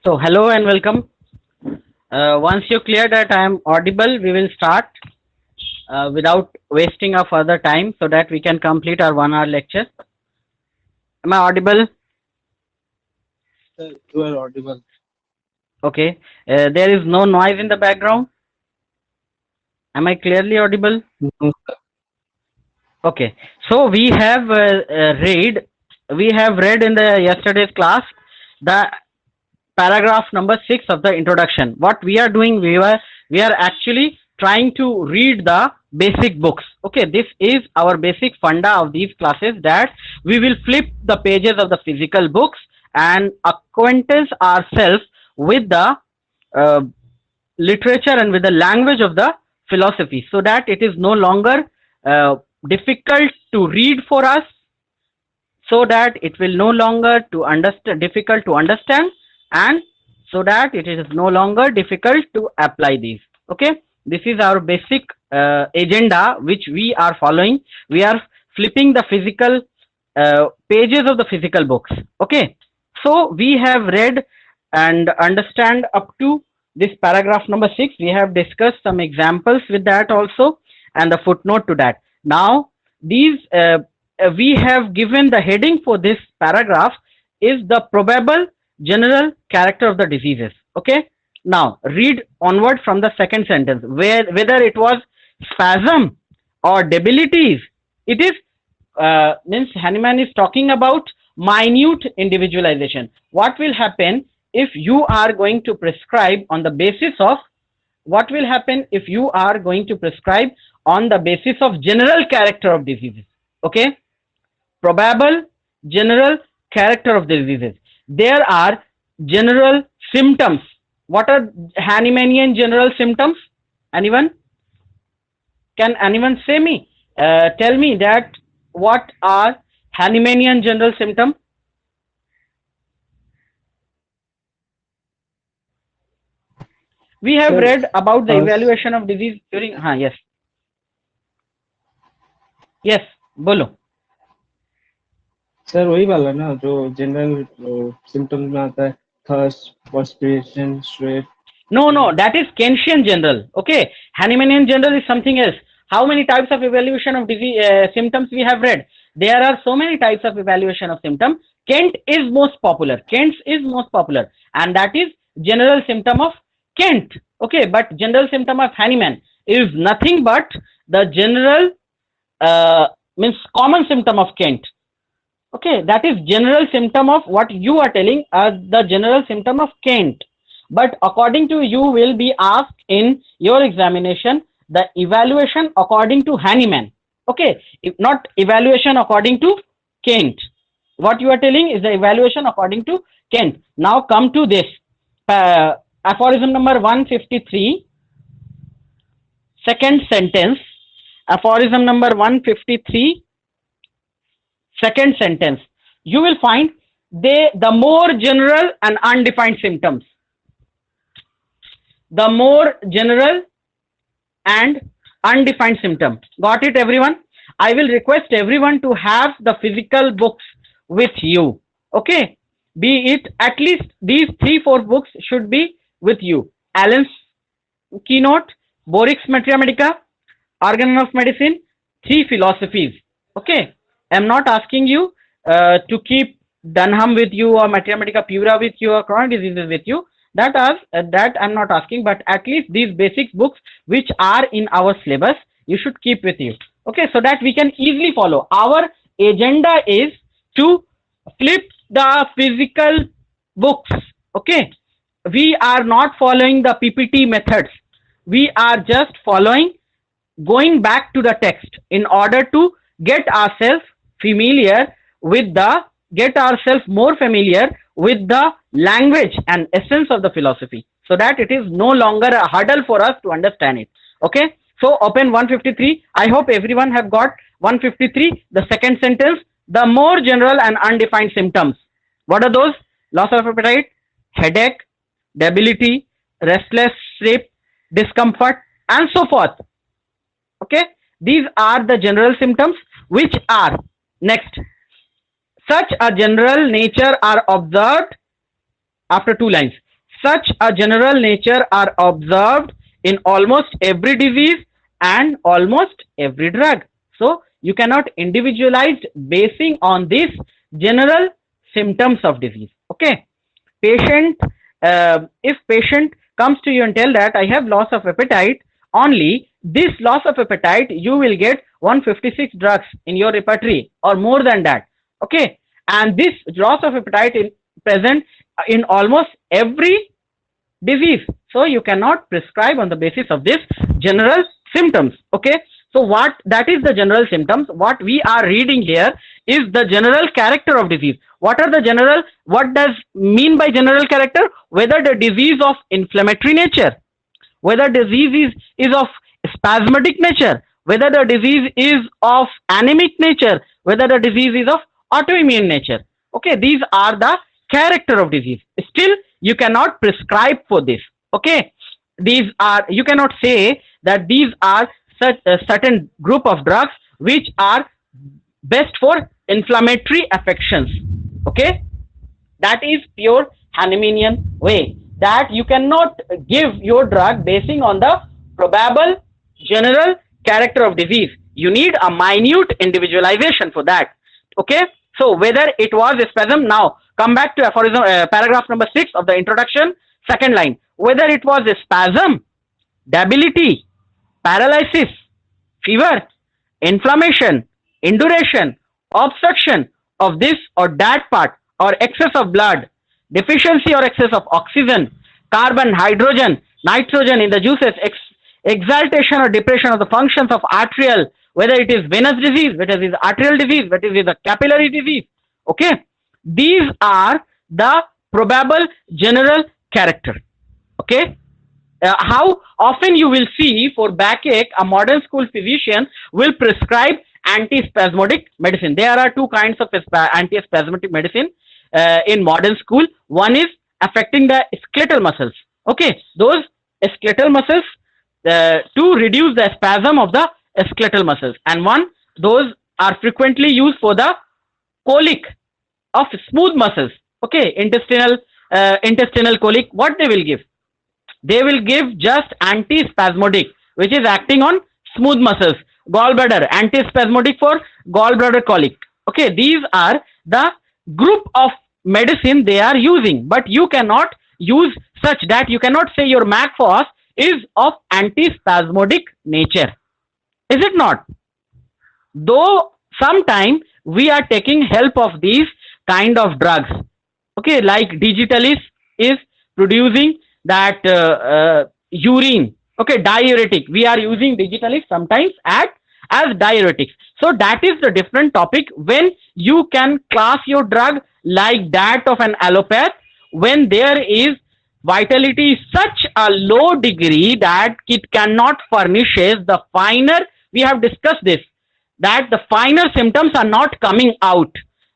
So, hello and welcome. Once you clear that I am audible, we will start without wasting our further time so that we can complete our 1 hour lecture. Am I audible? Sir, you are audible. Okay. There is no noise in the background. Am I clearly audible? No, sir. Okay. So we have read in the yesterday's class the paragraph number 6 of the introduction. What we are doing, we are actually trying to read the basic books. Okay, this is our basic funda of these classes, that we will flip the pages of the physical books and acquaintance ourselves with the uh, literature and with the language of the philosophy, so that it is no longer uh, difficult to read for us, so that it will no longer to understand difficult to understand, and so that it is no longer difficult to apply these. Okay, this is our basic agenda which we are following. We are flipping the physical pages of the physical books. Okay, so we have read and understand up to this paragraph number 6. We have discussed some examples with that also, and the footnote to that. Now these we have given the heading for this paragraph is the probable general character of the diseases. Okay, now read onward from the second sentence, where whether it was spasm or debilities, it is means Hahnemann is talking about minute individualization. What will happen if you are going to prescribe on the basis of what will happen if you are going to prescribe on the basis of general character of diseases? Okay, probable general character of the diseases. There are general symptoms. What are Hahnemannian general symptoms? Anyone? Can anyone say me? Tell me that what are Hahnemannian general symptoms? We have Sir, read about the us, evaluation of disease during. हाँ yes, yes, बोलो. Sir वही वाला ना जो general symptoms में आता है, thirst, perspiration, sweat. No, no, that is Kentian general. Okay, Hahnemannian general is something else. How many types of evaluation of disease symptoms we have read? There are so many types of evaluation of symptom. Kent is most popular. Kent's is most popular, and that is general symptom of Kent. Okay, but general symptom of Hahnemann is nothing but the general means common symptom of Kent. Okay, that is general symptom of what you are telling as the general symptom of Kent. But according to you will be asked in your examination the evaluation according to Hahnemann. Okay, if not evaluation according to Kent. What you are telling is the evaluation according to Kent. Now come to this aphorism number 153, second sentence. Aphorism number 153, second sentence. You will find the more general and undefined symptoms. The more general and undefined symptom. Got it, everyone? I will request everyone to have the physical books with you. Okay, be it at least these 3-4 books should be with you. Allen's Keynote, Borik's Materia Medica, Organon of Medicine, 3 philosophies. Okay, I'm not asking you to keep Dunham with you or Materia Medica Pura with you or chronic diseases with you. That I'm not asking, but at least these basic books which are in our syllabus you should keep with you. Okay, so that we can easily follow. Our agenda is to flip the physical books. Okay, we are not following the PPT methods. We are just following, going back to the text in order to get ourselves familiar with the get ourselves more familiar with the language and essence of the philosophy, so that it is no longer a hurdle for us to understand it. Okay, so open 153. I hope everyone have got 153, the second sentence. The more general and undefined symptoms. What are those? Loss of appetite, headache, debility, restless sleep, discomfort, and so forth. Okay, these are the general symptoms which are next. Such a general nature are observed after 2 lines. Such a general nature are observed in almost every disease and almost every drug. So you cannot individualize basing on these general symptoms of disease. Okay. Patient, if patient comes to you and tell that I have loss of appetite, only this loss of appetite you will get 156 drugs in your repertory or more than that. Okay. And this loss of appetite is present in almost every disease. So you cannot prescribe on the basis of this general symptoms. Okay. So what that is the general symptoms. What we are reading here is the general character of disease. What are the general, what does mean by general character? Whether the disease of inflammatory nature, whether disease is of spasmodic nature, whether the disease is of anemic nature, whether the disease is of autoimmune nature. Okay, these are the character of disease. Still, you cannot prescribe for this. Okay, these are, you cannot say that these are such a certain group of drugs which are best for inflammatory affections. Okay, that is pure Hahnemannian way, that you cannot give your drug basing on the probable general character of disease. You need a minute individualization for that. Okay, so whether it was a spasm, now come back to aphorism, paragraph number 6 of the introduction, second line. Whether it was a spasm, debility, paralysis, fever, inflammation, induration, obstruction of this or that part, or excess of blood, deficiency or excess of oxygen, carbon, hydrogen, nitrogen in the juices, exaltation or depression of the functions of arterial, whether it is venous disease, whether it is arterial disease, whether it is a capillary disease. Okay, these are the probable general character. Okay, how often you will see for backache, a modern school physician will prescribe antispasmodic medicine. There are two kinds of antispasmodic medicine in modern school. One is affecting the skeletal muscles. Okay, those skeletal muscles to reduce the spasm of the skeletal muscles, and one, those are frequently used for the colic of smooth muscles. Okay, intestinal colic. What they will give? They will give just antispasmodic, which is acting on smooth muscles. Gallbladder, antispasmodic for gallbladder colic. Okay, these are the group of medicine they are using, but you cannot use such that you cannot say your Macphos is of antispasmodic nature. Is it not? Though sometime we are taking help of these kind of drugs. Okay, like Digitalis is producing that urine. Okay, diuretic. We are using Digitalis sometimes as diuretics. So that is the different topic when you can class your drug like that of an allopath, when there is vitality such a low degree that it cannot furnishes the finer, we have discussed this, that the finer symptoms are not coming out.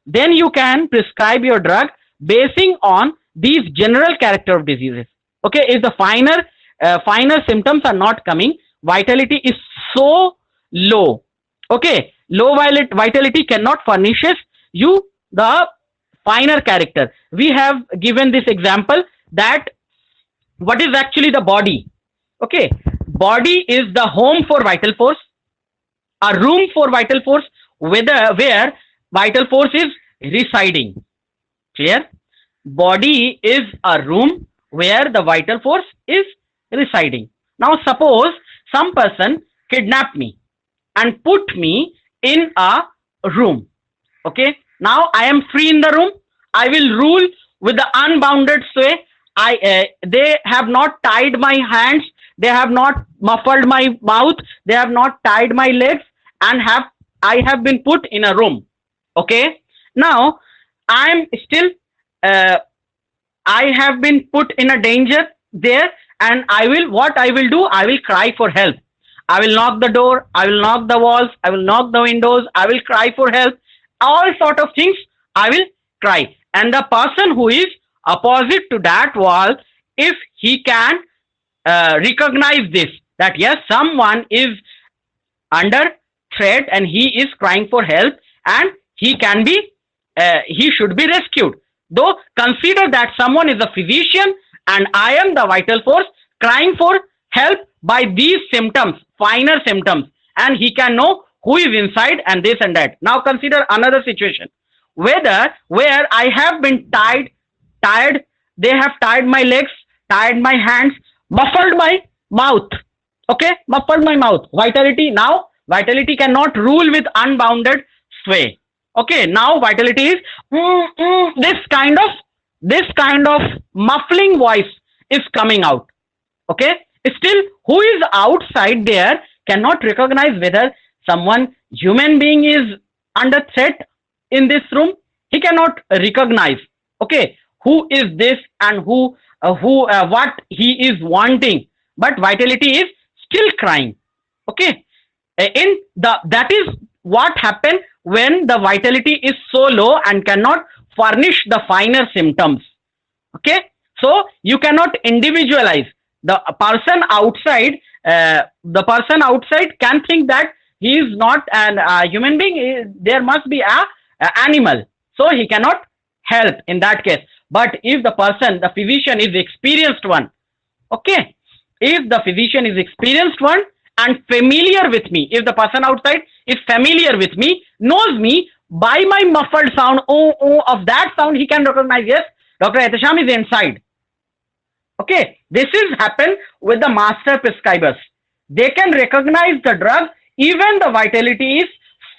Then you can prescribe your drug basing on these general character of diseases. Okay, if the finer symptoms are not coming, vitality is so low. Okay, low vitality cannot furnishes you the finer character. We have given this example that what is actually the body. Okay, body is the home for vital force, a room for vital force, where vital force is residing. Clear? Body is a room where the vital force is residing. Now suppose some person kidnapped me and put me in a room. Okay, now I am free in the room. I will rule with the unbounded sway. They have not tied my hands, they have not muffled my mouth, they have not tied my legs, and I have been put in a room. Okay, now I am still I have been put in a danger there, and what I will do, I will cry for help. I will knock the door, I will knock the walls, I will knock the windows, I will cry for help. All sort of things I will cry. And the person who is opposite to that wall, if he can recognize this, that yes, someone is under threat and he is crying for help, and he can be he should be rescued. Though consider that someone is a physician and I am the vital force crying for help by these symptoms, finer symptoms, and he can know who is inside and this and that. Now consider another situation, where I have been tired, they have tied my legs, tied my hands, muffled my mouth. Okay, muffled my mouth. Vitality, now vitality cannot rule with unbounded sway. Okay, now vitality is this kind of muffling voice is coming out. Okay, still who is outside there cannot recognize whether someone human being is under threat in this room. He cannot recognize, okay, who is this and who what he is wanting, but vitality is still crying. Okay, in the that is what happen when the vitality is so low and cannot furnish the finer symptoms. Okay, so you cannot individualize the person outside. The person outside can think that he is not an human being. There must be a animal, so he cannot help in that case. But if the person, the physician is experienced one, okay, if the physician is experienced one and familiar with me, if the person outside is familiar with me, knows me by my muffled sound, of that sound, he can recognize, yes, Dr. Etisham is inside. Okay, this is happen with the master prescribers. They can recognize the drug even the vitality is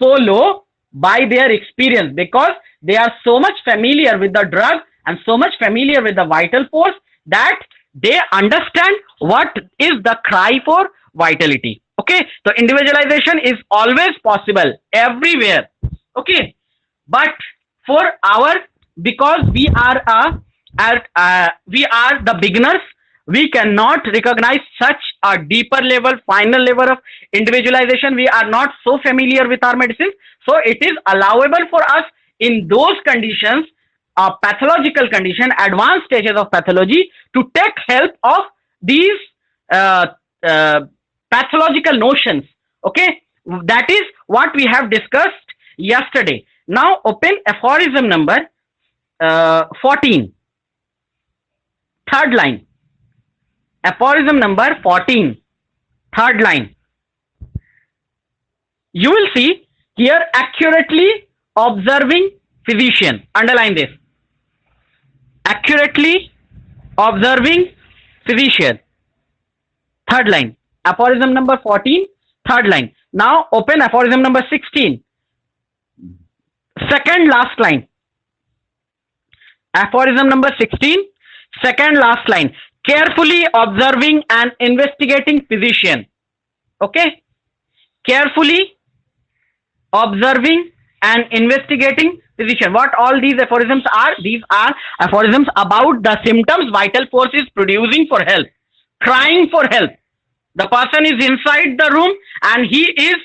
so low by their experience, because they are so much familiar with the drug and so much familiar with the vital force that they understand what is the cry for vitality. Okay, so individualization is always possible everywhere. Okay, but for our, because we are the beginners, we cannot recognize such a deeper level, final level of individualization. We are not so familiar with our medicines, so it is allowable for us in those conditions, pathological condition, advanced stages of pathology, to take help of these pathological notions. Okay, that is what we have discussed yesterday. Now open aphorism number 14, third line. Aphorism number 14, third line. You will see here, accurately observing physician. Underline this. Accurately observing physician. Third line. Aphorism number 14, third line. Now open aphorism number 16. Second last line. Aphorism number 16, second last line. Carefully observing and investigating physician. Okay, carefully observing and investigating physician. What all these aphorisms are? These are aphorisms about the symptoms vital force is producing for help, crying for help. The person is inside the room and he is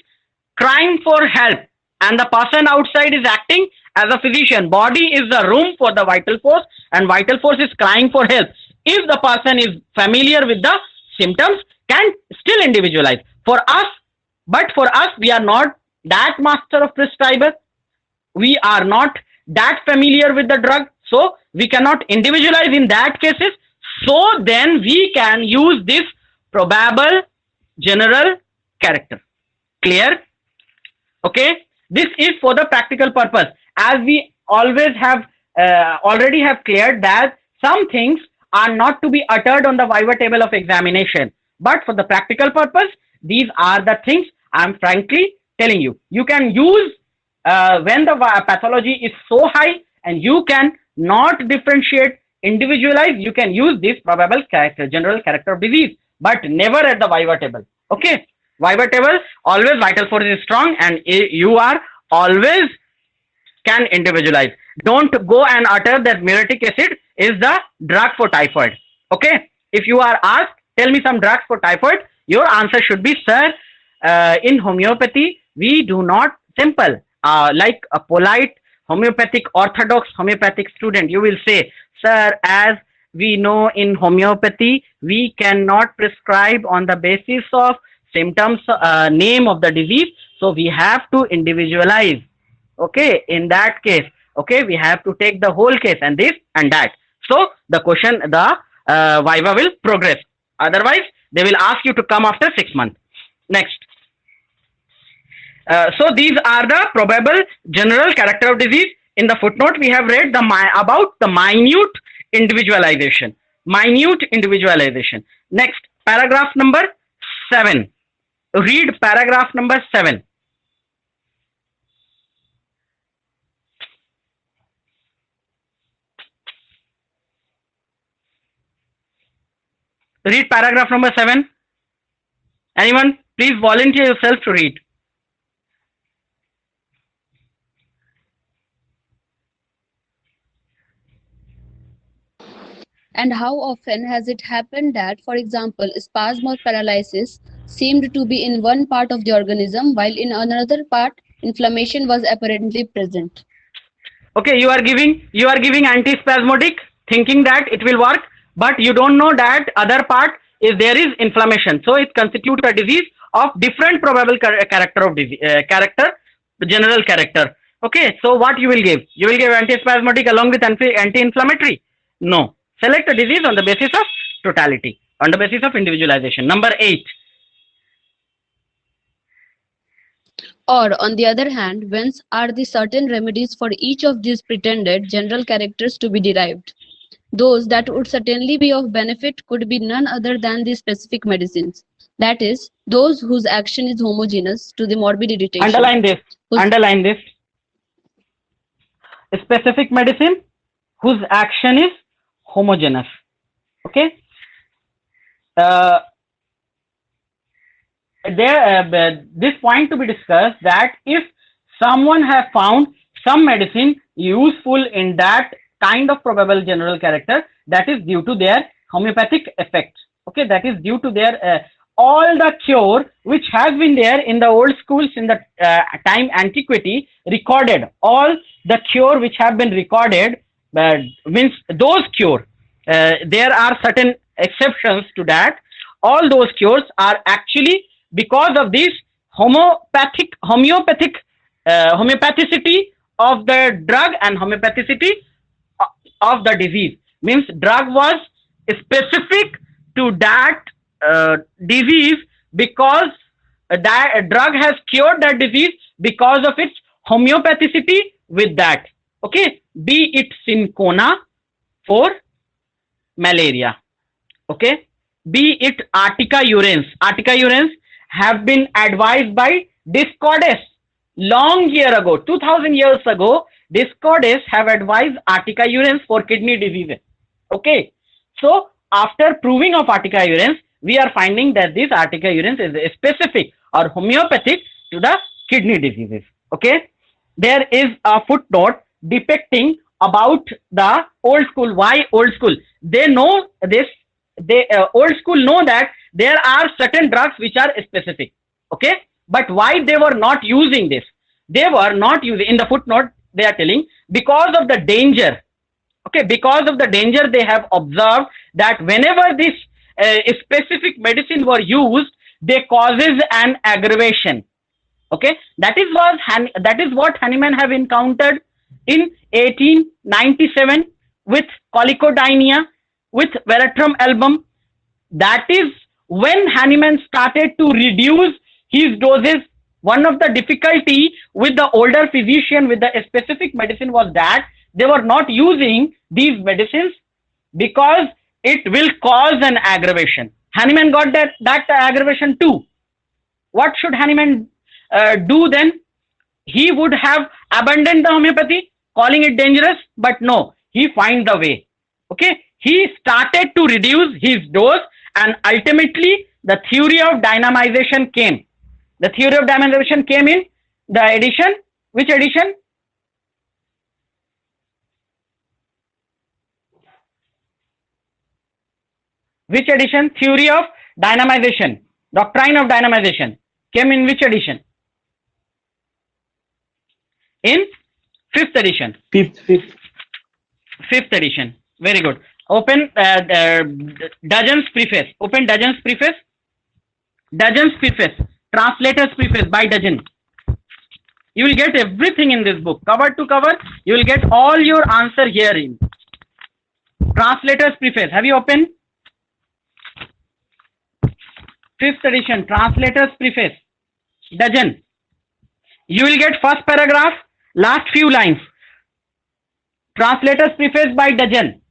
crying for help, and the person outside is acting as a physician. Body is the room for the vital force and vital force is crying for help. If the person is familiar with the symptoms, can still individualize. For us, but for us, we are not that master of prescriber. We are not that familiar with the drug, so we cannot individualize in that cases. So then we can use this probable general character. Clear? Okay. This is for the practical purpose. As we always have already have cleared that some things are not to be uttered on the viva table of examination, but for the practical purpose, these are the things I am frankly telling you. You can use when the pathology is so high and you can not differentiate, individualize, you can use this probable character, general character of disease, but never at the viva table. Okay, viva table, always vital force is strong and you are always can individualize. Don't go and utter that muriatic acid is the drug for typhoid. Okay, if you are asked, tell me some drugs for typhoid, your answer should be, sir, in homeopathy we do not, simple, like a polite homeopathic orthodox homeopathic student, you will say, sir, as we know in homeopathy we cannot prescribe on the basis of symptoms, name of the disease, so we have to individualize. Okay, in that case, okay, we have to take the whole case and this and that. So the question, the Viva will progress. Otherwise, they will ask you to come after 6 months. Next. So these are the probable general character of disease. In the footnote, we have read about the minute individualization. Minute individualization. Next, paragraph number 7. Read paragraph number 7. Read paragraph number 7. Anyone, please volunteer yourself to read. And how often has it happened that, for example, spasm or paralysis seemed to be in one part of the organism, while in another part, inflammation was apparently present? Okay, you are giving antispasmodic, thinking that it will work, but you don't know that other part is there is inflammation. So it constitutes a disease of different probable character of disease, general character. Okay, so what you will give? You will give antispasmodic along with anti-inflammatory? No. Select a disease on the basis of totality, on the basis of individualization. Number 8. Or, on the other hand, whence are the certain remedies for each of these pretended general characters to be derived? Those that would certainly be of benefit could be none other than the specific medicines. That is, those whose action is homogeneous to the morbid irritation. Underline this. Underline this. A specific medicine whose action is homogeneous. Okay. This point to be discussed, that if someone has found some medicine useful in that kind of probable general character, that is due to their homeopathic effect. Okay, that is due to their all the cure which has been there in the old schools in the time antiquity recorded. All the cure which have been recorded means those cure. There are certain exceptions to that. All those cures are actually because of this homeopathic homeopathicity of the drug and homeopathicity of the disease. Means drug was specific to that disease because that drug has cured that disease because of its homeopathicity with that. Okay, be it cinchona for malaria. Okay, be it Artica urens. Artica urens have been advised by Discordes long year ago, 2000 years ago. Discordes have advised Artica urens for kidney diseases. Okay, so after proving of Artica urens, we are finding that this Artica urens is specific or homeopathic to the kidney diseases. Okay, there is a footnote depicting about the old school. Why old school? They know this. They old school know that there are certain drugs which are specific. Okay, but why they were not using this? They were not using, in the footnote they are telling, because of the danger. Okay, because of the danger they have observed that whenever this specific medicine were used, they causes an aggravation. Okay, that is what Hahnemann have encountered in 1897 with Colicodynia, with Veratrum album. That is when Hahnemann started to reduce his doses. One of the difficulty with the older physician with the specific medicine was that they were not using these medicines because it will cause an aggravation. Hahnemann got that aggravation too. What should Hahnemann do then? He would have abandoned the homeopathy, calling it dangerous, but no, he find the way. Okay, he started to reduce his dose, and ultimately the theory of dynamization came. The theory of dynamization came in the edition. Which edition? Which edition? Theory of dynamization, doctrine of dynamization came in which edition? In 5th edition. Fifth edition. Very good. Open Dudgeon's preface. Open Dudgeon's preface. Dudgeon's preface. Translator's preface by Dudgeon. You will get everything in this book, cover to cover. You will get all your answer herein. Translator's Preface. Have you opened? 5th edition, Translator's Preface. Dozen. You will get first paragraph, last few lines. Translator's Preface by Dozen.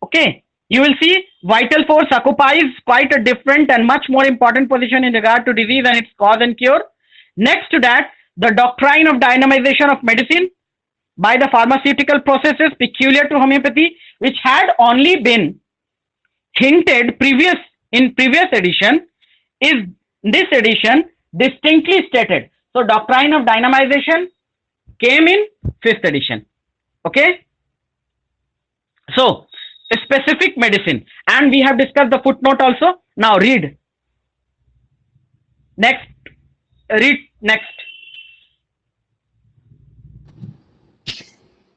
Okay. You will see vital force occupies quite a different and much more important position in regard to disease and its cause and cure. Next to that, the doctrine of dynamization of medicine by the pharmaceutical processes peculiar to homeopathy, which had only been hinted in previous edition, is this edition distinctly stated. So doctrine of dynamization came in 5th edition. Okay. So specific medicine, and we have discussed the footnote also. Now read next.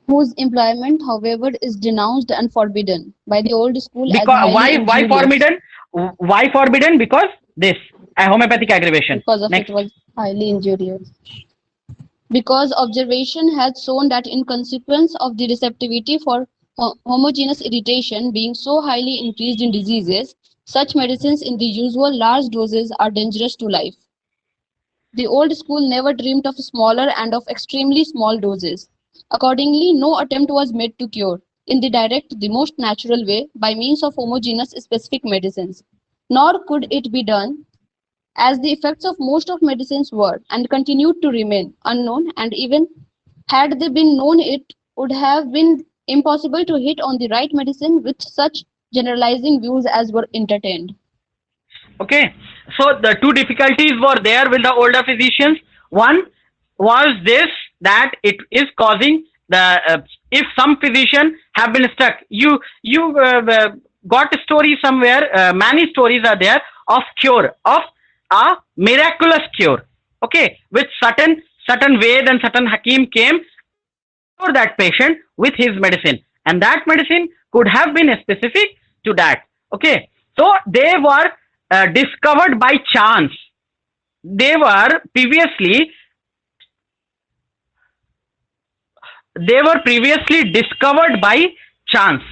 Whose employment, however, is denounced and forbidden by the old school. Because why forbidden? Why forbidden? Because this a homeopathic aggravation. Because of it was highly injurious. Because observation has shown that in consequence of the receptivity for homogeneous irritation being so highly increased in diseases, such medicines in the usual large doses are dangerous to life. The old school never dreamed of smaller and of extremely small doses. Accordingly, no attempt was made to cure, in the direct, the most natural way, by means of homogeneous specific medicines. Nor could it be done, as the effects of most of medicines were, and continued to remain, unknown, and even had they been known, it would have been impossible to hit on the right medicine with such generalizing views as were entertained. Okay, so the two difficulties were there with the older physicians. One was this, that it is causing the if some physician have been stuck, you got a story somewhere, many stories are there of cure, of a miraculous cure, okay, with certain Ved and certain Hakim came for that patient with his medicine, and that medicine could have been specific to that. Okay, so they were discovered by chance. They were previously discovered by chance.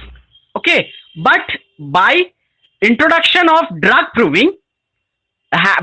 Okay, but by introduction of drug proving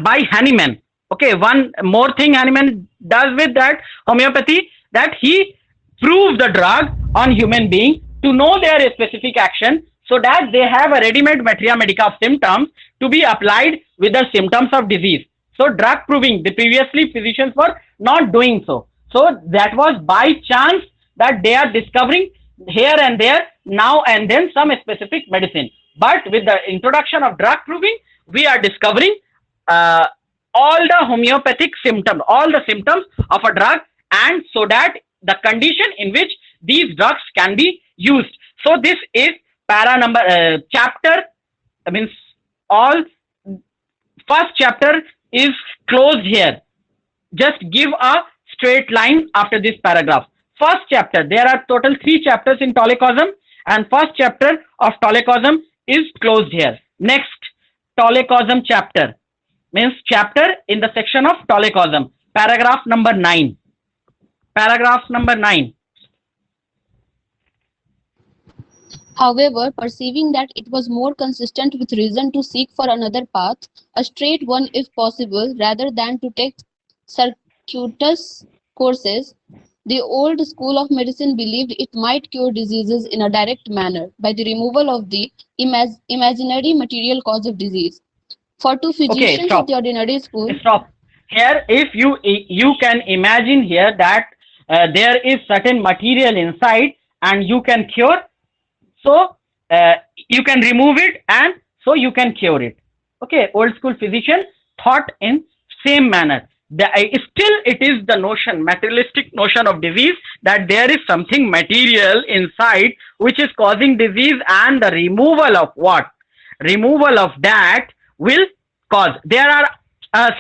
by Hahnemann. Okay, one more thing Hahnemann does with that homeopathy, that he proves the drug on human being to know their specific action, so that they have a ready-made materia medica of symptoms to be applied with the symptoms of disease. So drug proving, the previously physicians were not doing so. So that was by chance that they are discovering here and there, now and then, some specific medicine. But with the introduction of drug proving, we are discovering all the homeopathic symptoms, all the symptoms of a drug, and so that the condition in which these drugs can be used. So this is para number chapter, means all first chapter is closed here. Just give a straight line after this paragraph. First chapter, there are total 3 chapters in Tolecosm, and first chapter of Tolecosm is closed here. Next, Tolecosm chapter, means chapter in the section of Tolecosm, paragraph number 9. Paragraph number 9. However, perceiving that it was more consistent with reason to seek for another path, a straight one if possible, rather than to take circuitous courses, the old school of medicine believed it might cure diseases in a direct manner by the removal of the imaginary material cause of disease. For two physicians of the ordinary school... Stop. Here, if you can imagine here that there is certain material inside and you can cure, so you can remove it and so you can cure it. Okay, old school physician thought in same manner. Still it is the notion, materialistic notion of disease, that there is something material inside which is causing disease, and the removal of what? Removal of that will cause. There are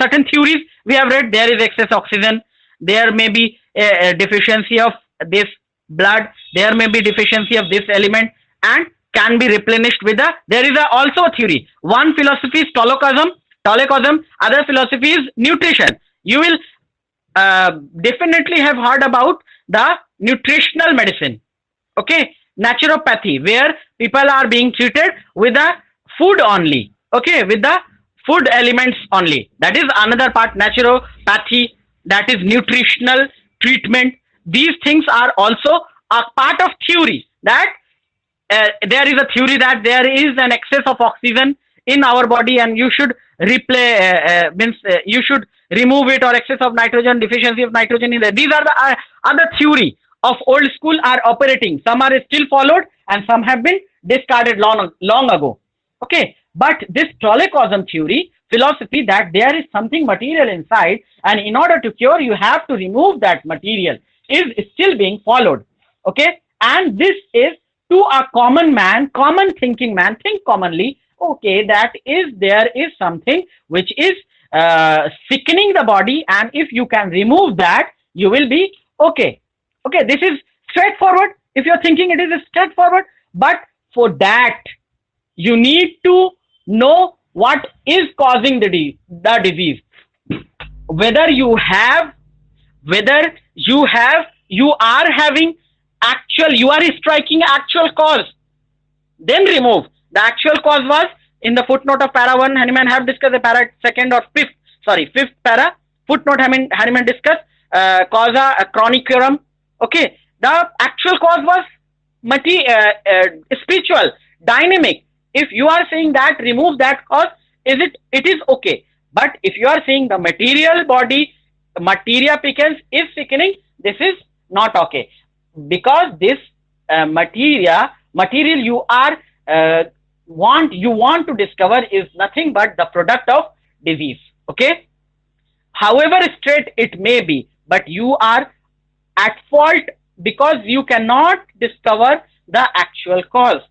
certain theories we have read. There is excess oxygen, there may be a deficiency of this blood, there may be deficiency of this element, and can be replenished with there is also a theory. One philosophy is Tolecosm, other philosophy is nutrition. You will definitely have heard about the nutritional medicine. Okay, naturopathy, where people are being treated with the food only, okay, with the food elements only. That is another part, naturopathy, that is nutritional treatment. These things are also a part of theory, that there is a theory that there is an excess of oxygen in our body, and you should means you should remove it, or excess of nitrogen, deficiency of nitrogen in there. These are the other theory of old school are operating. Some are still followed and some have been discarded long ago. Okay, but this trolecosm theory philosophy, that there is something material inside, and in order to cure you have to remove that material, is still being followed. Okay, and this is to a common man, common thinking man, think commonly. Okay, that is, there is something which is sickening the body, and if you can remove that, you will be okay. Okay, this is straightforward. If you're thinking, it is straightforward, but for that you need to know what is causing the disease. Whether you have, whether you are having actual, you are striking actual cause, then remove. The actual cause was in the footnote of para 1. Hahnemann have discussed the para second or fifth, sorry, fifth para footnote. Hahnemann discussed causa chronicum. Okay, the actual cause was spiritual, dynamic. If you are saying that, remove that cause, it is okay. But if you are saying the material body, materia peccans is sickening, this is not okay, because this material you are want to discover is nothing but the product of disease. Okay, however straight it may be, but you are at fault because you cannot discover the actual cause.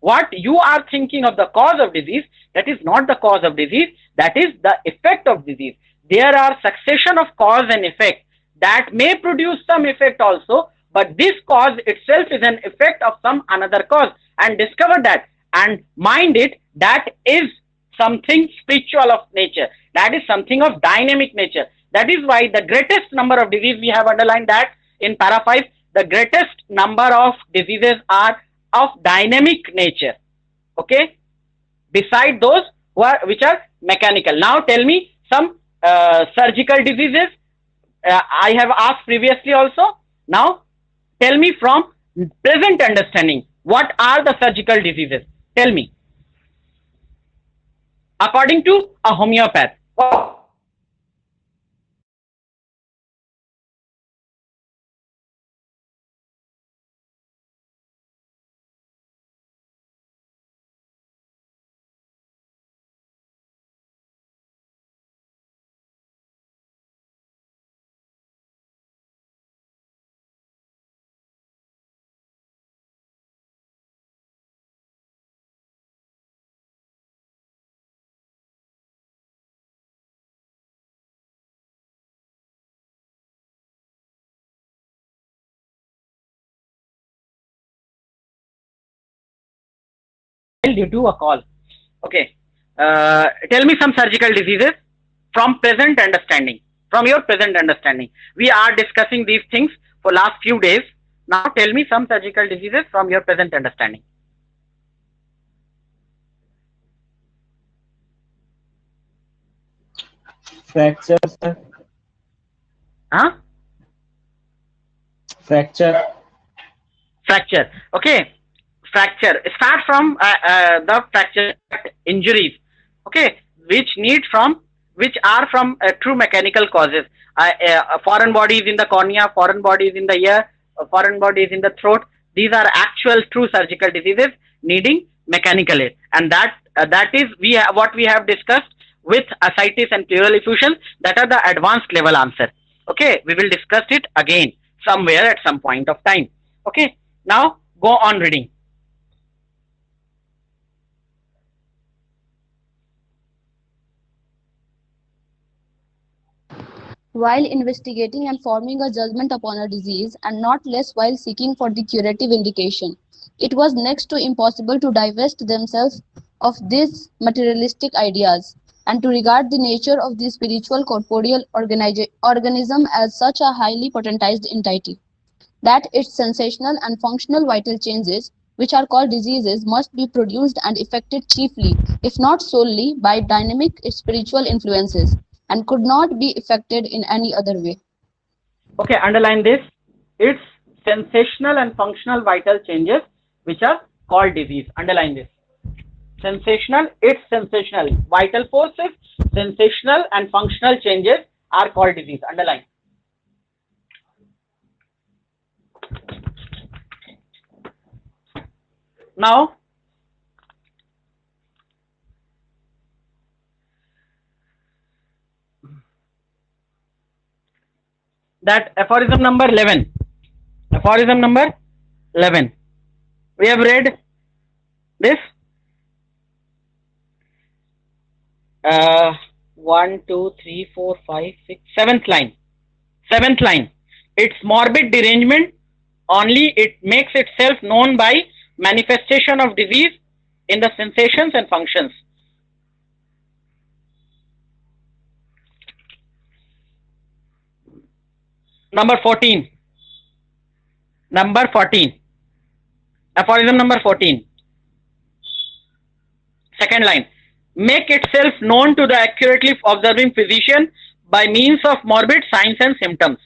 What you are thinking of the cause of disease, that is not the cause of disease, that is the effect of disease. There are succession of cause and effect that may produce some effect also, but this cause itself is an effect of some another cause, and discover that and mind it, that is something spiritual of nature, that is something of dynamic nature. That is why the greatest number of disease, we have underlined that in para 5, the greatest number of diseases are of dynamic nature. Okay, beside those which are mechanical. Now tell me some surgical diseases. I have asked previously also. Now tell me from present understanding, what are the surgical diseases? Tell me, according to a homeopath. Due to a call. Okay, tell me some surgical diseases from present understanding. From your present understanding, we are discussing these things for last few days. Now tell me some surgical diseases from your present understanding. Fracture, sir. Huh? Fracture. Fracture. Okay, fracture. Start from the fracture injuries. Okay, which are from true mechanical causes. Foreign bodies in the cornea, foreign bodies in the ear, foreign bodies in the throat. These are actual true surgical diseases needing mechanical aid, and that is what we have discussed with ascites and pleural effusions. That are the advanced level answer. Okay, we will discuss it again somewhere at some point of time. Okay, now go on reading. While investigating and forming a judgment upon a disease, and not less while seeking for the curative indication, it was next to impossible to divest themselves of these materialistic ideas, and to regard the nature of the spiritual corporeal organism as such a highly potentized entity. that its sensational and functional vital changes, which are called diseases, must be produced and effected chiefly, if not solely, by dynamic spiritual influences, and could not be effected in any other way. Okay, underline this. It's sensational and functional vital changes which are called disease. Underline this. Sensational, it's sensational. Vital forces, sensational and functional changes are called disease. Underline. Now, that aphorism number 11. Aphorism number 11. We have read this. 1, 2, 3, 4, 5, 6, 7th line. 7th line. It's morbid derangement only it makes itself known by manifestation of disease in the sensations and functions. Number 14. Number 14. Aphorism number 14. Second line. Make itself known to the accurately observing physician by means of morbid signs and symptoms.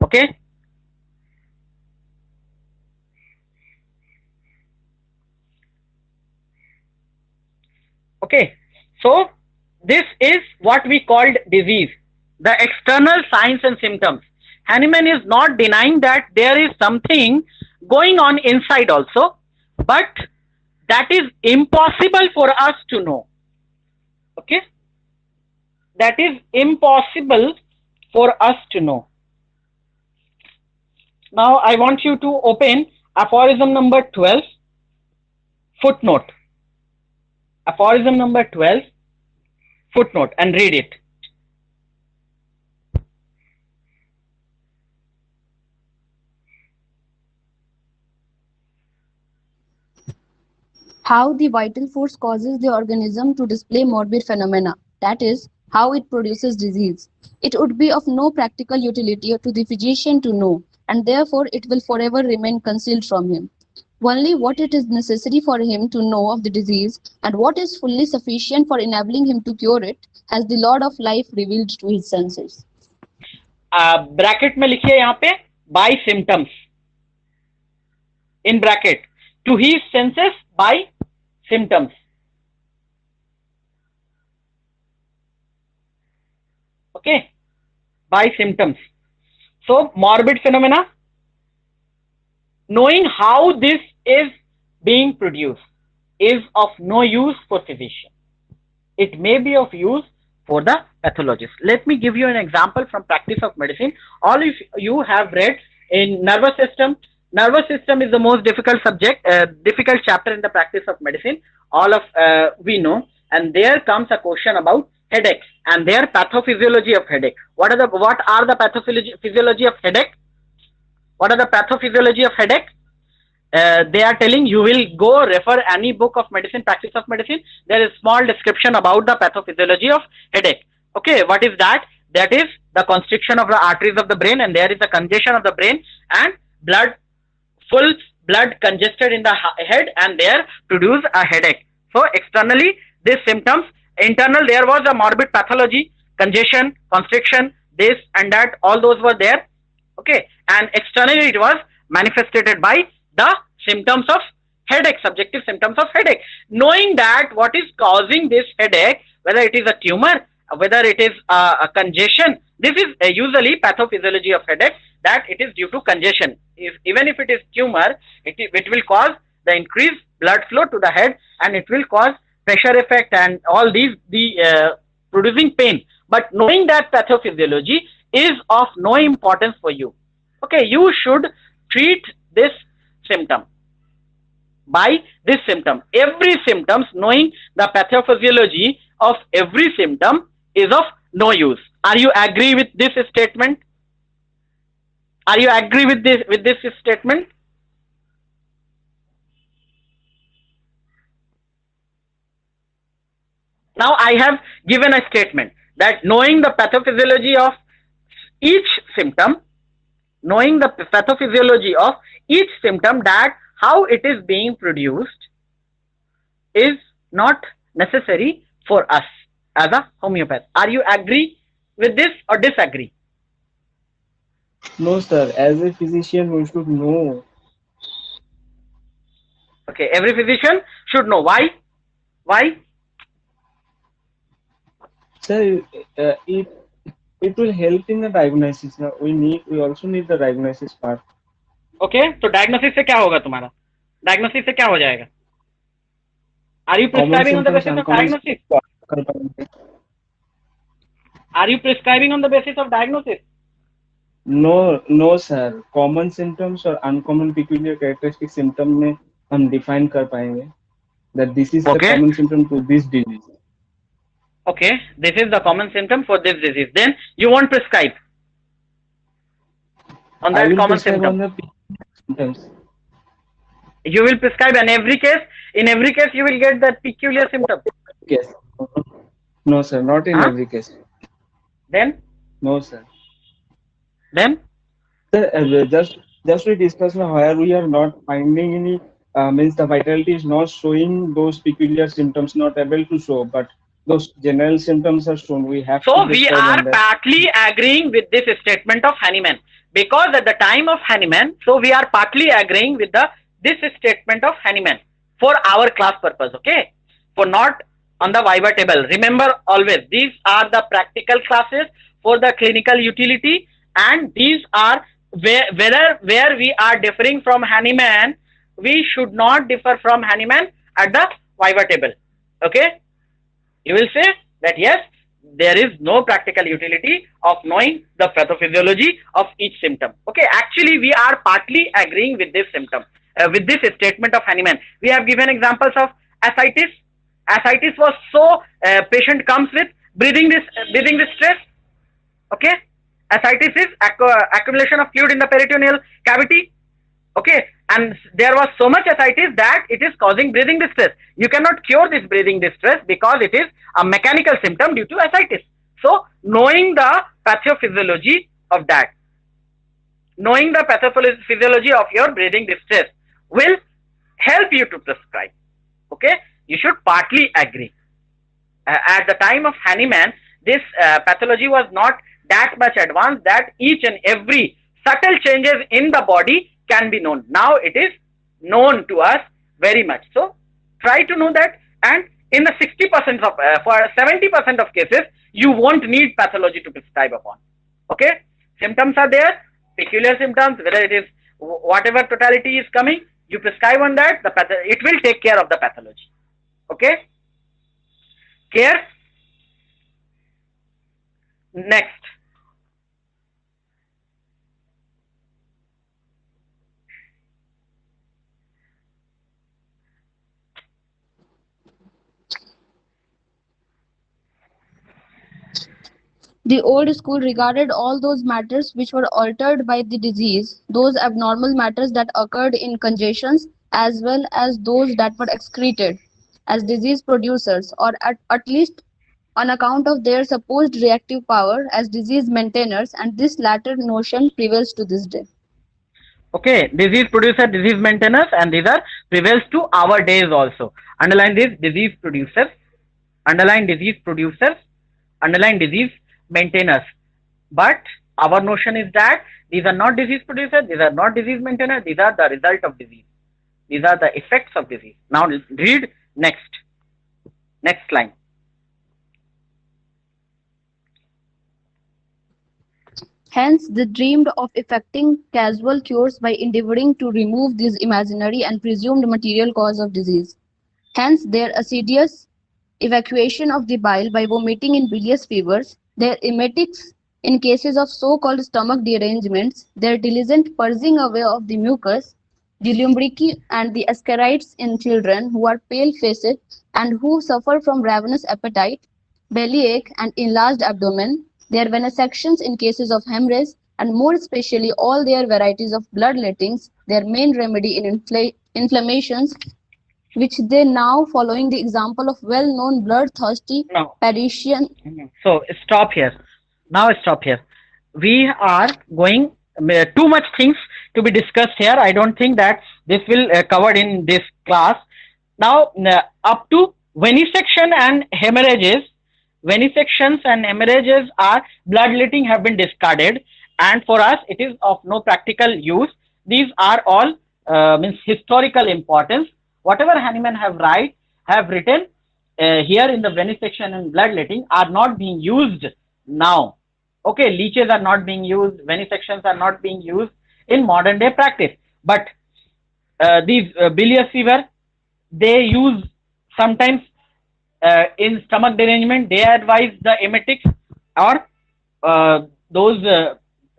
Okay. Okay. So this is what we called disease. The external signs and symptoms. Hahnemann is not denying that there is something going on inside also, but that is impossible for us to know. Okay? That is impossible for us to know. Now I want you to open aphorism number 12, footnote. Aphorism number 12, footnote, and read it. How the vital force causes the organism to display morbid phenomena, that is, how it produces disease. It would be of no practical utility to the physician to know, and therefore it will forever remain concealed from him. Only what it is necessary for him to know of the disease, and what is fully sufficient for enabling him to cure it, has the Lord of life revealed to his senses. Bracket में लिखिए यहाँ पे by symptoms. In bracket, to his senses by symptoms. Okay, by symptoms. So morbid phenomena, knowing how this is being produced is of no use for physician. It may be of use for the pathologist. Let me give you an example from practice of medicine. All of you have read in nervous system. Nervous system is the most difficult subject, difficult chapter in the practice of medicine. All of we know, and there comes a question about headaches and their pathophysiology of headache. What are the pathophysiology of headache? What are the pathophysiology of headache? They are telling you will go refer any book of medicine, practice of medicine. There is small description about the pathophysiology of headache. Okay, what is that? That is the constriction of the arteries of the brain, and there is a congestion of the brain, and full blood congested in the head, and there produce a headache. So externally these symptoms, internal there was a morbid pathology, congestion, constriction, this and that, all those were there. Okay, and externally it was manifested by the symptoms of headache, subjective symptoms of headache. Knowing that what is causing this headache, whether it is a tumor, whether it is a congestion, this is usually pathophysiology of headache, that it is due to congestion. Even if it is tumor, it will cause the increased blood flow to the head, and it will cause pressure effect and all these producing pain. But knowing that pathophysiology is of no importance for you. Okay, you should treat this symptom by this symptom. Every symptoms, knowing the pathophysiology of every symptom is of no use. Are you agree with this statement? Are you agree with this statement? Now I have given a statement that knowing the pathophysiology of each symptom knowing the pathophysiology of each symptom, that how it is being produced is not necessary for us as a homeopath. Are you agree with this or disagree? No, sir. As a physician, we should know. Okay, every physician should know. Why? Sir, it will help in the diagnosis. Now, we also need the diagnosis part. Okay तो diagnosis से क्या होगा तुम्हारा? Diagnosis से क्या हो जाएगा? Are you Common prescribing on the symptoms, basis of uncommon diagnosis? symptoms. Are you prescribing on the basis of diagnosis? No, no, sir. Common symptoms और uncommon peculiar characteristic symptom में हम define कर पाएंगे that this is the Okay. common symptom to this disease. Okay, this is the common symptom for this disease. Then you won't prescribe on I that will common prescribe symptom. on the peculiar symptoms. You will prescribe, and in every case, you will get that peculiar symptom. Yes. No, sir. Not in Huh? every case. Then, No, sir. Sir, Just we discuss now where we are not finding any means the vitality is not showing those peculiar symptoms, not able to show, but those general symptoms are shown. We have so to we prescribe are on that. partly agreeing with this statement of Hahnemann, because at the time of Hahnemann, so we are partly agreeing with this statement of Hahnemann for our class purpose, okay? For not on the Viva table. Remember always, these are the practical classes for the clinical utility, and these are where we are differing from Hahnemann. We should not differ from Hahnemann at the Viva table, okay? You will say that yes, there is no practical utility of knowing the pathophysiology of each symptom. Okay, actually we are partly agreeing with this symptom, with this statement of Hahnemann. We have given examples of ascites. Ascites was so patient comes with breathing distress. Okay, ascites is accumulation of fluid in the peritoneal cavity. Okay, and there was so much ascites that it is causing breathing distress. You cannot cure this breathing distress because it is a mechanical symptom due to ascites. So knowing the pathophysiology of that, knowing the pathophysiology of your breathing distress will help you to prescribe. Okay, you should partly agree. At the time of Hahnemann, this pathology was not that much advanced that each and every subtle changes in the body can be known. Now it is known to us very much. So try to know that, and in the 60% of for 70% of cases, you won't need pathology to prescribe upon. Okay, symptoms are there, peculiar symptoms, whether it is whatever totality is coming, you prescribe on that. It will take care of the pathology. Okay, care. Next. The old school regarded all those matters which were altered by the disease, those abnormal matters that occurred in congestions, as well as those that were excreted, as disease producers, or at least on account of their supposed reactive power as disease maintainers, and this latter notion prevails to this day. Okay, disease producer, disease maintainers, and these are prevails to our days also. Underline this: disease producers, underline disease producers, underline disease maintainers. But our notion is that these are not disease producers, these are not disease maintainers, these are the result of disease. These are the effects of disease. Now read next line. Hence, they dreamed of effecting casual cures by endeavoring to remove this imaginary and presumed material cause of disease. Hence, their assiduous evacuation of the bile by vomiting in bilious fevers, their emetics in cases of so-called stomach derangements, their diligent purging away of the mucus, the lumbrici and the ascarites in children who are pale-faced and who suffer from ravenous appetite, bellyache and enlarged abdomen, their venesections in cases of hemorrhage, and more especially all their varieties of bloodlettings, their main remedy in inflammations, which they now, following the example of well-known bloodthirsty No. Parisian. So stop here. Now stop here. We are going too much things to be discussed here. I don't think that this will covered in this class. Now, up to venesection and hemorrhages, venesections and hemorrhages are bloodletting have been discarded, and for us it is of no practical use. These are all means historical importance. Whatever Hahnemann have written here in the venesection and bloodletting are not being used now. Okay, leeches are not being used, venesections are not being used in modern day practice, but these bilious fever, they use sometimes in stomach derangement. They advise the emetics or those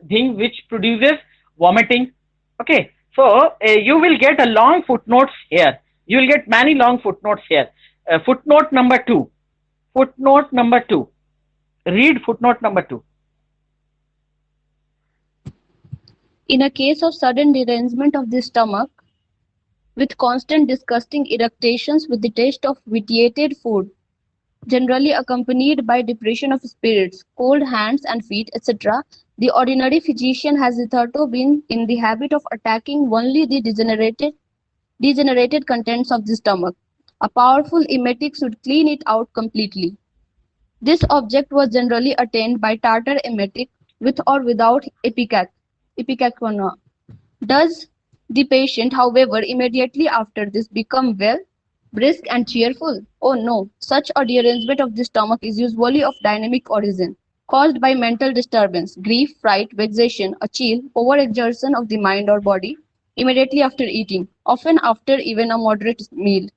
things which produces vomiting. Okay, so you will get a long footnotes here. You will get many long footnotes here. Footnote number 2. Footnote number 2. Read footnote number 2. In a case of sudden derangement of the stomach, with constant disgusting irritations with the taste of vitiated food, generally accompanied by depression of spirits, cold hands and feet, etc., the ordinary physician has hitherto been in the habit of attacking only the degenerated contents of the stomach. A powerful emetic should clean it out completely. This object was generally attained by tartar emetic with or without ipecacuanha. Does the patient, however, immediately after this become well, brisk and cheerful? Oh no, such a derangement of the stomach is usually of dynamic origin, caused by mental disturbance, grief, fright, vexation, a chill, overexertion of the mind or body, immediately after eating, often after even a moderate meal.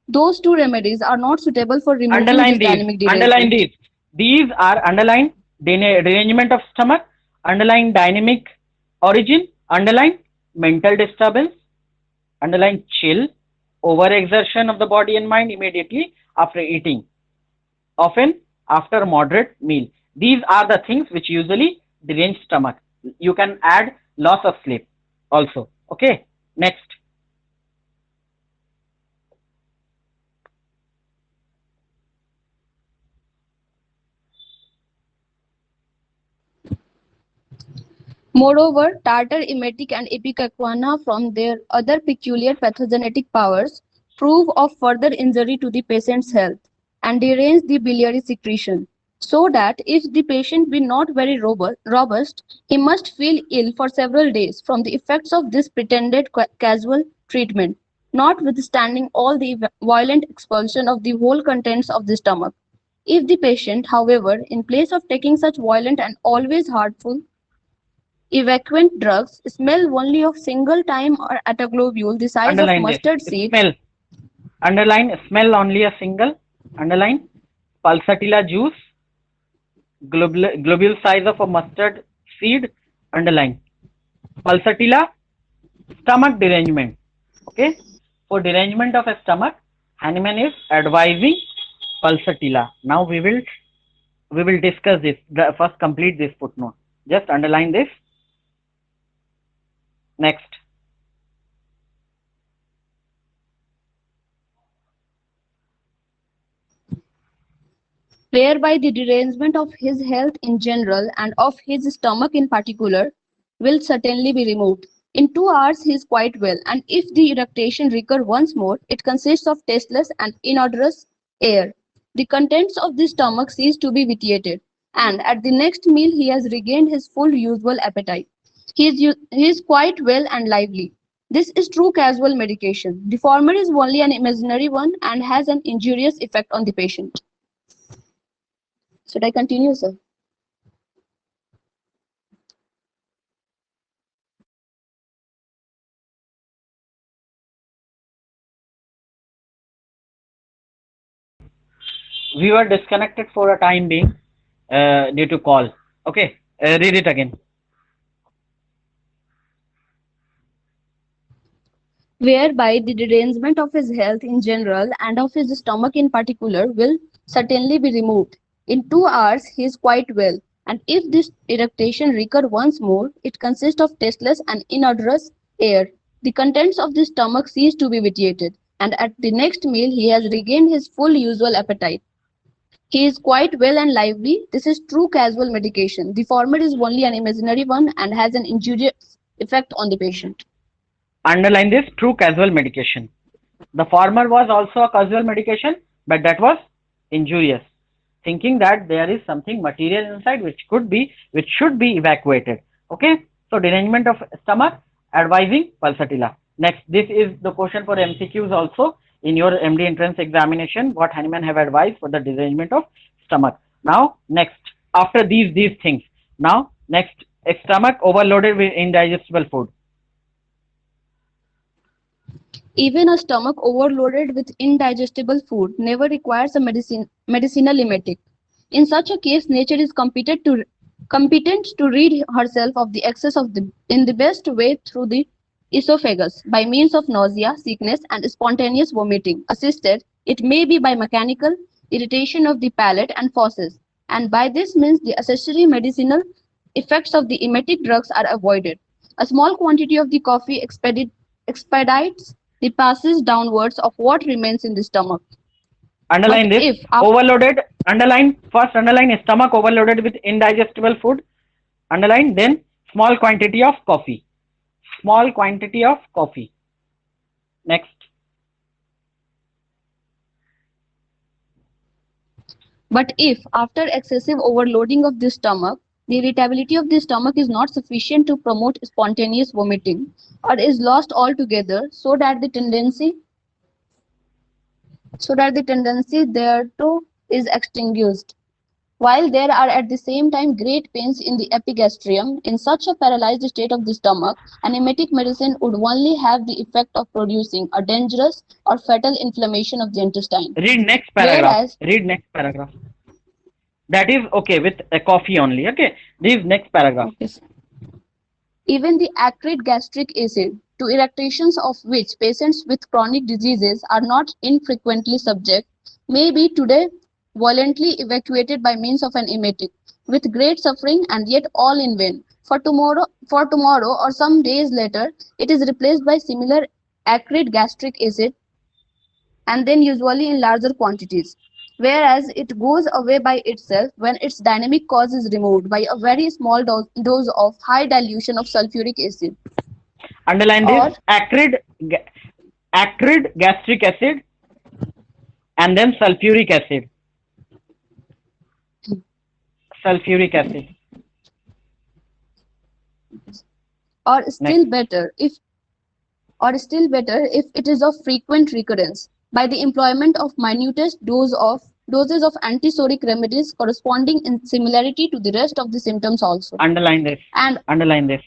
Those two remedies are not suitable for removing Underline this these. dynamic Underline derangement. these. These are underline derangement of stomach, underline dynamic origin, underline mental disturbance, underline chill, overexertion of the body and mind immediately after eating, often after moderate meal. These are the things which usually derange stomach. You can add loss of sleep also. Okay, next. Moreover, tartar emetic and ipecacuanha from their other peculiar pathogenetic powers prove of further injury to the patient's health and derange the biliary secretion, so that if the patient be not very robust, he must feel ill for several days from the effects of this pretended casual treatment, notwithstanding all the violent expulsion of the whole contents of the stomach. If the patient, however, in place of taking such violent and always harmful evacuant drugs, smell only of single time or at a globule the size of Underline this. mustard seed, Smell. Underline smell only a single. Underline pulsatilla juice, globule size of a mustard seed. Underline pulsatilla, stomach derangement. Okay, for derangement of a stomach, Hahnemann is advising pulsatilla. Now we will discuss this. First, complete this footnote. Just underline this. Next. whereby the derangement of his health in general and of his stomach in particular will certainly be removed. In 2 hours he is quite well, and if the eructation recur once more, it consists of tasteless and inodorous air. The contents of the stomach cease to be vitiated, and at the next meal he has regained his full usual appetite. He is quite well and lively. This is true casual medication. The former is only an imaginary one and has an injurious effect on the patient. Should I continue, sir? We were disconnected for a time being due to call. Okay, read it again. Whereby the derangement of his health in general and of his stomach in particular will certainly be removed. In 2 hours he is quite well, and if this eructation recur once more, it consists of tasteless and inodorous air. The contents of the stomach cease to be vitiated, and at the next meal he has regained his full usual appetite. He is quite well and lively. This is true casual medication. The former is only an imaginary one and has an injurious effect on the patient. Underline this, true casual medication. The former was also a casual medication, but that was injurious, thinking that there is something material inside which should be evacuated. Okay, so derangement of stomach, advising pulsatilla. Next, this is the question for MCQs also in your MD entrance examination. What Hahnemann have advised for the derangement of stomach. Now, next, after these things, now next, a stomach overloaded with indigestible food. Even a stomach overloaded with indigestible food never requires a medicinal emetic. In such a case, nature is competent to rid herself of the excess in the best way through the esophagus by means of nausea, sickness, and spontaneous vomiting, assisted, it may be by mechanical irritation of the palate and fauces, and by this means the accessory medicinal effects of the emetic drugs are avoided. A small quantity of the coffee expedites the passage downwards of what remains in the stomach. Underline But this, if after overloaded, underline stomach overloaded with indigestible food, underline, then small quantity of coffee. Small quantity of coffee. Next. But if, after excessive overloading of the stomach, the irritability of the stomach is not sufficient to promote spontaneous vomiting, or is lost altogether, so that the tendency thereto is extinguished, while there are at the same time great pains in the epigastrium, in such a paralyzed state of the stomach, an emetic medicine would only have the effect of producing a dangerous or fatal inflammation of the intestine. Read next paragraph. Whereas, Read next paragraph. That is okay with a coffee only. Okay. This next paragraph. okay, even the acrid gastric acid, to irritations of which patients with chronic diseases are not infrequently subject, may be today violently evacuated by means of an emetic, with great suffering and yet all in vain. For tomorrow or some days later, it is replaced by similar acrid gastric acid and then usually in larger quantities, whereas it goes away by itself when its dynamic cause is removed by a very small dose of high dilution of sulfuric acid. Underline this, Or acrid gastric acid and then sulfuric acid. Sulfuric acid. or still Next. better if it is of frequent recurrence, by the employment of minutest doses of antisoric remedies corresponding in similarity to the rest of the symptoms also. Underline this. And Underline this.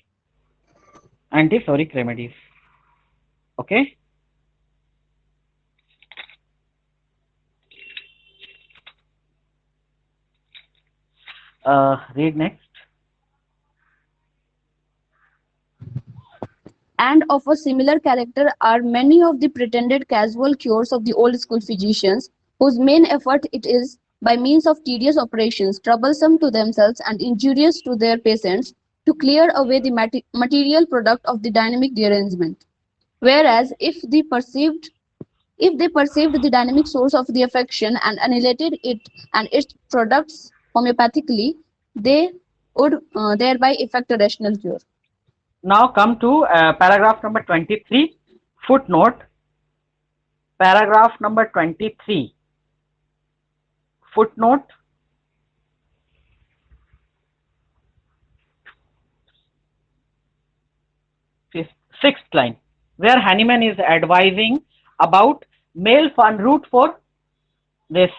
Antisoric remedies. Okay. Read next. and of a similar character are many of the pretended casual cures of the old school physicians, whose main effort it is, by means of tedious operations, troublesome to themselves and injurious to their patients, to clear away the material product of the dynamic derangement. Whereas if they perceived the dynamic source of the affection and annihilated it and its products homeopathically, they would thereby effect a rational cure. Now come to paragraph number 23, footnote. Paragraph number 23, footnote. Sixth line, where Hahnemann is advising about male fern root for this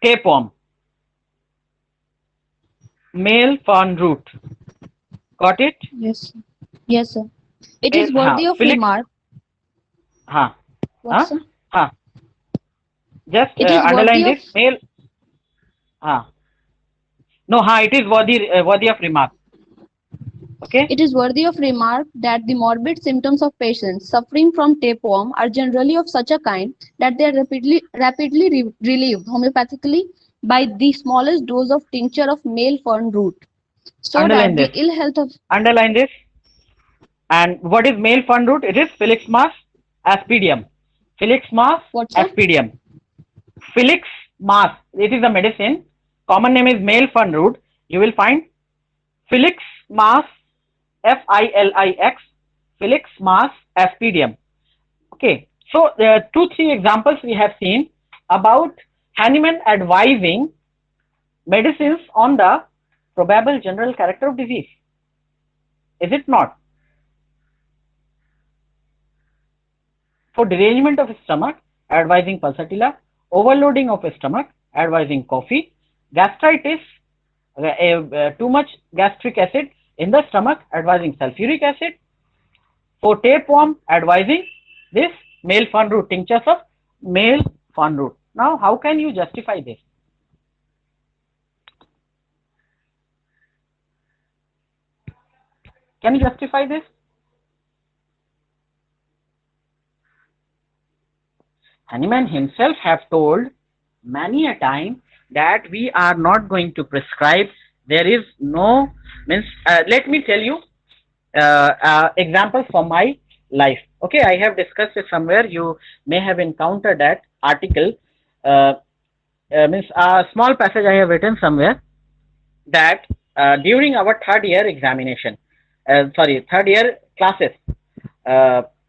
tapeworm. Male fern root. Got it? Yes. Yes, sir. It is worthy of Felix, remark. What, sir? Just It is underline worthy this, male. No, it is worthy of remark. Okay. It is worthy of remark that the morbid symptoms of patients suffering from tapeworm are generally of such a kind that they are rapidly relieved homeopathically by the smallest dose of tincture of male fern root. So Underline that the this. ill health of Underline this. And what is male fern root? It is Felixmas aspidium. Felixmas What, sir? aspidium. Felix mass. It is a medicine. Common name is male fern root. You will find Felix mass, Filix, Felix mass aspidium. Okay, so there are 2 3 examples we have seen about Hahnemann advising medicines on the probable general character of disease. Is it not? For derangement of stomach, advising pulsatilla; overloading of stomach, advising coffee; gastritis, too much gastric acid in the stomach, advising sulfuric acid; for tapeworm, advising this male fern root, tinctures of male fern root. Now, how can you justify this? Can you justify this? Hahnemann himself have told many a time that we are not going to prescribe. There is no means. Let me tell you examples from my life. Okay, I have discussed it somewhere. You may have encountered that article. Uh, means a small passage I have written somewhere that during our third year examination, third year classes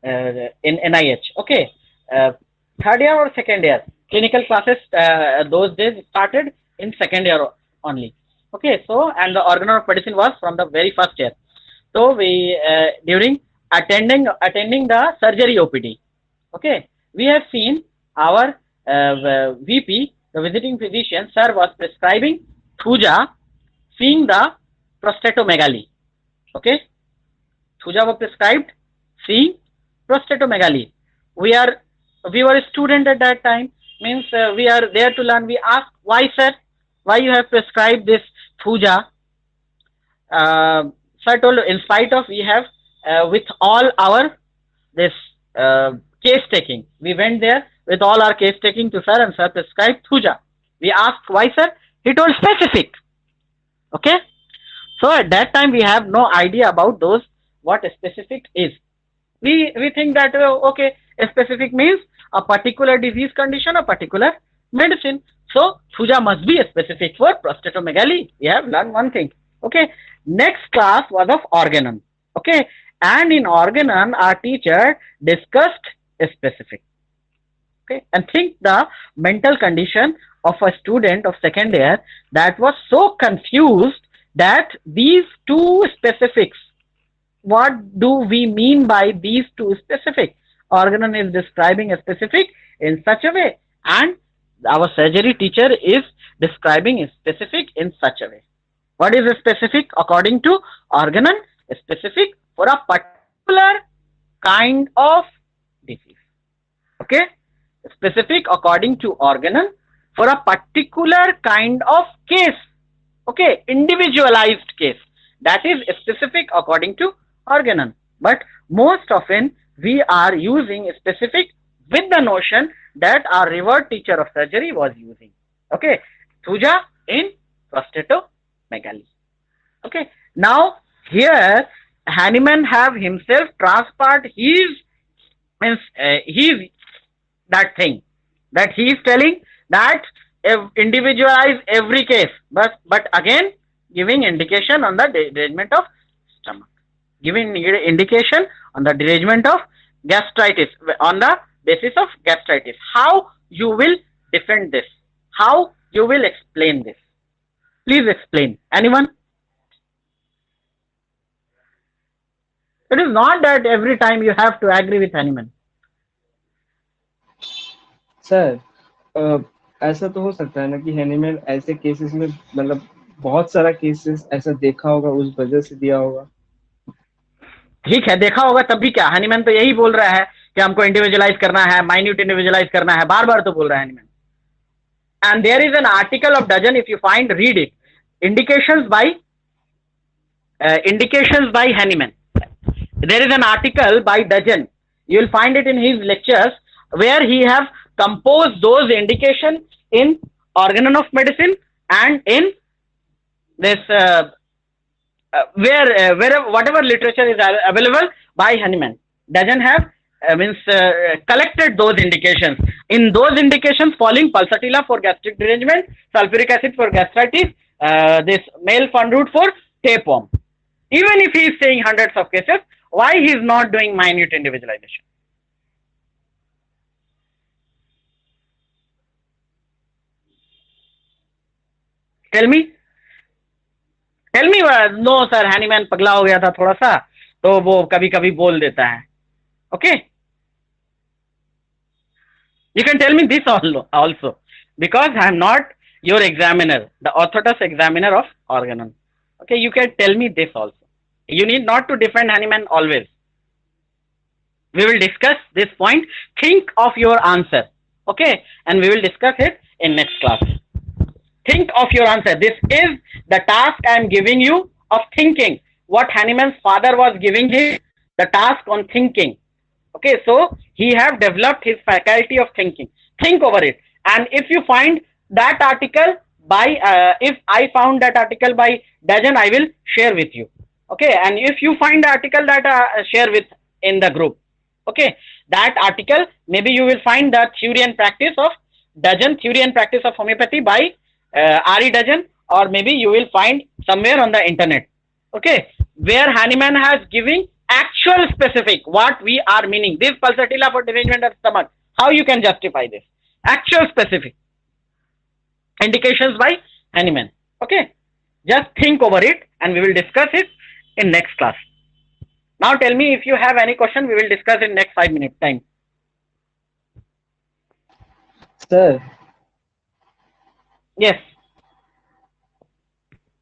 in NIH. Okay, uh, third year or second year clinical classes. Those days started in second year only. Okay, so and the organ of medicine was from the very first year. So we during attending the surgery OPD. Okay, we have seen our VP, the visiting physician, sir, was prescribing Thuja, seeing the prostatomegaly. Okay, Thuja was prescribed, seeing prostatomegaly. We are we were a student at that time. Means we are there to learn. We ask, why, sir? Why you have prescribed this Thuja? Sir told, in spite of we have with all our this case taking, we went there with all our case taking to sir, and sir prescribed Thuja. We asked, why, sir? He told specific. Okay, so at that time we have no idea about those what specific is. We think that okay, a specific means a particular disease condition, a particular medicine. So Thuja must be a specific for prostatomegaly. We have learned one thing. Okay, next class was of Organon. Okay, and in Organon our teacher discussed a specific. Okay, and think the mental condition of a student of second year that was so confused that these two specifics, what do we mean by these two specific? Organon is describing a specific in such a way, and our surgery teacher is describing a specific in such a way. What is a specific according to Organon? A specific for a particular kind of disease. Okay, specific according to Organon for a particular kind of case. Okay, individualized case. That is specific according to Organon. But most often we are using specific with the notion that our revered teacher of surgery was using. Okay, Thuja in prostatomegaly. Okay, now here Hahnemann have himself transferred his means his that thing that he is telling that individualize every case, but again giving indication on the derangement of stomach, giving indication on the derangement of gastritis on the basis of gastritis. How you will defend this? How you will explain this? Please explain. Anyone? It is not that every time you have to agree with Hahnemann. Sir ऐसा तो हो सकता है ना कि Hahnemann ऐसे cases में मतलब बहुत सारा केसेस ऐसा देखा होगा, उस वजह से दिया होगा. ठीक है, देखा होगा तब भी क्या, हनीमैन तो यही बोल रहा है कि हमको इंडिविजुअलाइज करना है, माइन्यूट इंडिविजुअलाइज करना है, बार बार तो बोल रहा है Hahnemann. And there is an article of dozen, if you find, read it. Indications by Hahnemann. There is an article by Dudgeon. You will find it in his lectures where he have composed those indications in Organon of Medicine and in this where whatever literature is available by Hahnemann. Dudgeon have collected those indications. In those indications, falling pulsatilla for gastric derangement, sulfuric acid for gastritis, this male fund root for tapeworm. Even if he is saying hundreds of cases, why he is not doing minute individualization? Tell me. Tell me. No sir, Handyman पगला हो गया था थोड़ा सा, तो वो कभी कभी बोल देता है. Okay. You can tell me this also, because I am not your examiner, the orthodox examiner of Organon. Okay, you can tell me this also. You need not to defend Handyman always. We will discuss this point. Think of your answer. Okay, and we will discuss it in next class. Think of your answer. This is the task I am giving you of thinking. What Handyman's father was giving him, the task on thinking. Okay, so he have developed his faculty of thinking. Think over it. And if you find that article by, if I found that article by Dajan, I will share with you. Okay, and if you find the article that share with in the group. Okay, that article, maybe you will find the theory and practice of Dajan, theory and practice of homeopathy by R.E. Dajan, or maybe you will find somewhere on the internet. Okay, where Handyman has given actual specific what we are meaning. This pulsatilla for derangement of stomach. How you can justify this? Actual specific indications by Handyman. Okay, just think over it, and we will discuss it in next class. Now tell me if you have any question. We will discuss in next 5 minutes time. Sir. Yes.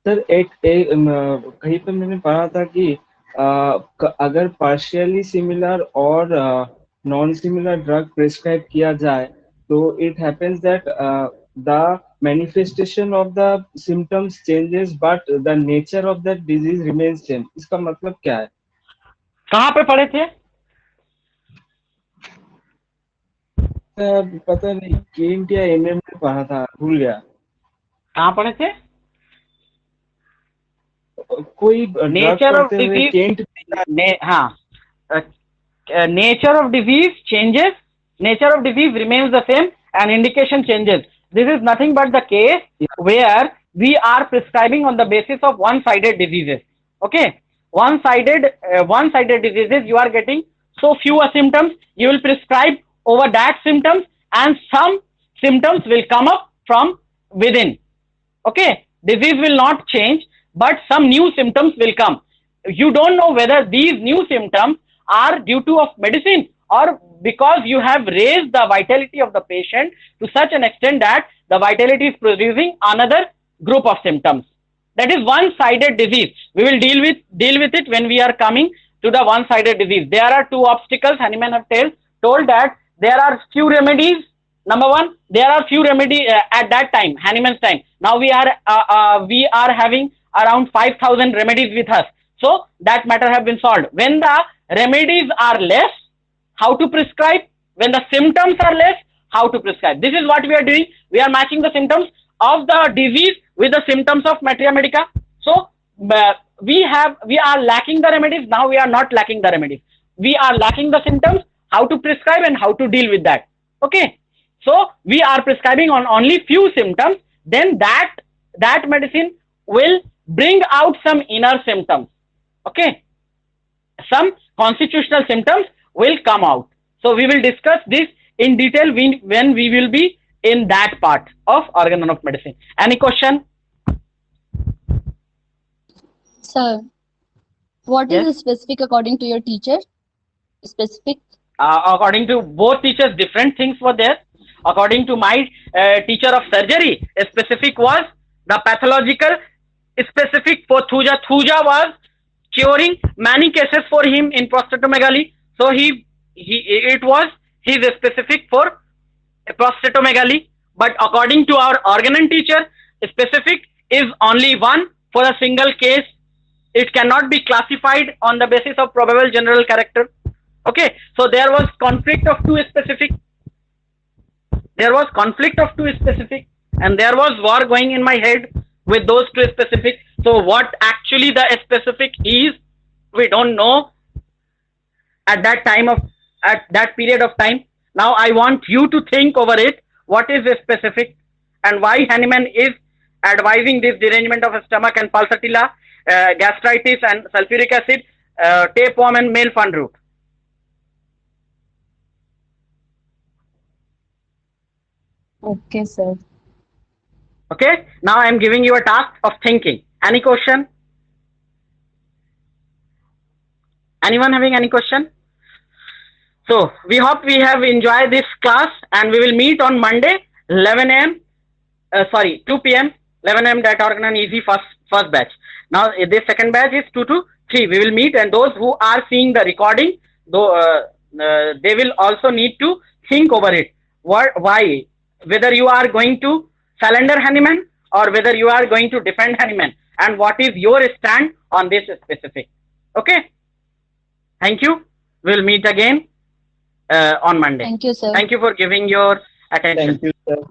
Sir एक कहीं पे मैंने पढ़ा था कि अगर partially similar और non similar drug prescribe किया जाए तो it happens that the manifestation of the symptoms changes but the nature of the disease remains same. इसका मतलब क्या है? कहाँ पे पढ़े थे? पता नहीं, केंट या एमएम में पढ़ा था, भूल गया. कहाँ पढ़े थे? कोई नेचर ऑफ डिजीज. हाँ, nature of disease changes, nature of disease remains the same and indication changes. This is nothing but the case where we are prescribing on the basis of one-sided diseases. Okay, one-sided diseases, you are getting so few symptoms, you will prescribe over that symptoms, and some symptoms will come up from within. Okay, disease will not change, but some new symptoms will come. You don't know whether these new symptoms are due to of medicine or because you have raised the vitality of the patient to such an extent that the vitality is producing another group of symptoms. That is one-sided disease. We will deal with it when we are coming to the one-sided disease. There are two obstacles. Handyman have told that there are few remedies. Number one, there are few remedies at that time, Handyman's time. Now we are having around 5,000 remedies with us. So that matter have been solved. When the remedies are less, how to prescribe? When the symptoms are less, how to prescribe? This is what we are doing. We are matching the symptoms of the disease with the symptoms of materia medica. So we are lacking the remedies. Now we are not lacking the remedies. We are lacking the symptoms, how to prescribe and how to deal with that. Okay. So we are prescribing on only few symptoms. Then that medicine will bring out some inner symptoms. Okay. Some constitutional symptoms will come out. So we will discuss this in detail when we will be in that part of Organon of medicine. Any question? Sir, what Yes? is specific according to your teacher? Specific? According to both teachers, different things were there. According to my teacher of surgery, a specific was the pathological. Specific for Thuja. Thuja was curing many cases for him in prostatomegaly. So it was his specific for prostatomegaly. But according to our Organon teacher, specific is only one for a single case. It cannot be classified on the basis of probable general character. Okay, so there was conflict of two specific. There was conflict of two specific, and there was war going in my head with those two specific. So what actually the specific is, we don't know at that time of at that period of time. Now I want you to think over it. What is the specific and why Hahnemann is advising this derangement of stomach and pulsatilla, gastritis and sulfuric acid, tapeworm and male fun root. Okay, sir. Okay. Now I am giving you a task of thinking. Any question? Anyone having any question? So we hope we have enjoyed this class, and we will meet on Monday 11 a.m. 2 p.m. 11 a.m. at OrganonEasy first batch. Now this second batch is 2 to 3. We will meet, and those who are seeing the recording, though they will also need to think over it. Why? Whether you are going to surrender Hahnemann or whether you are going to defend Hahnemann, and what is your stand on this specific. Okay. Thank you. We'll meet again on Monday. Thank you, sir. Thank you for giving your attention. Thank you, sir.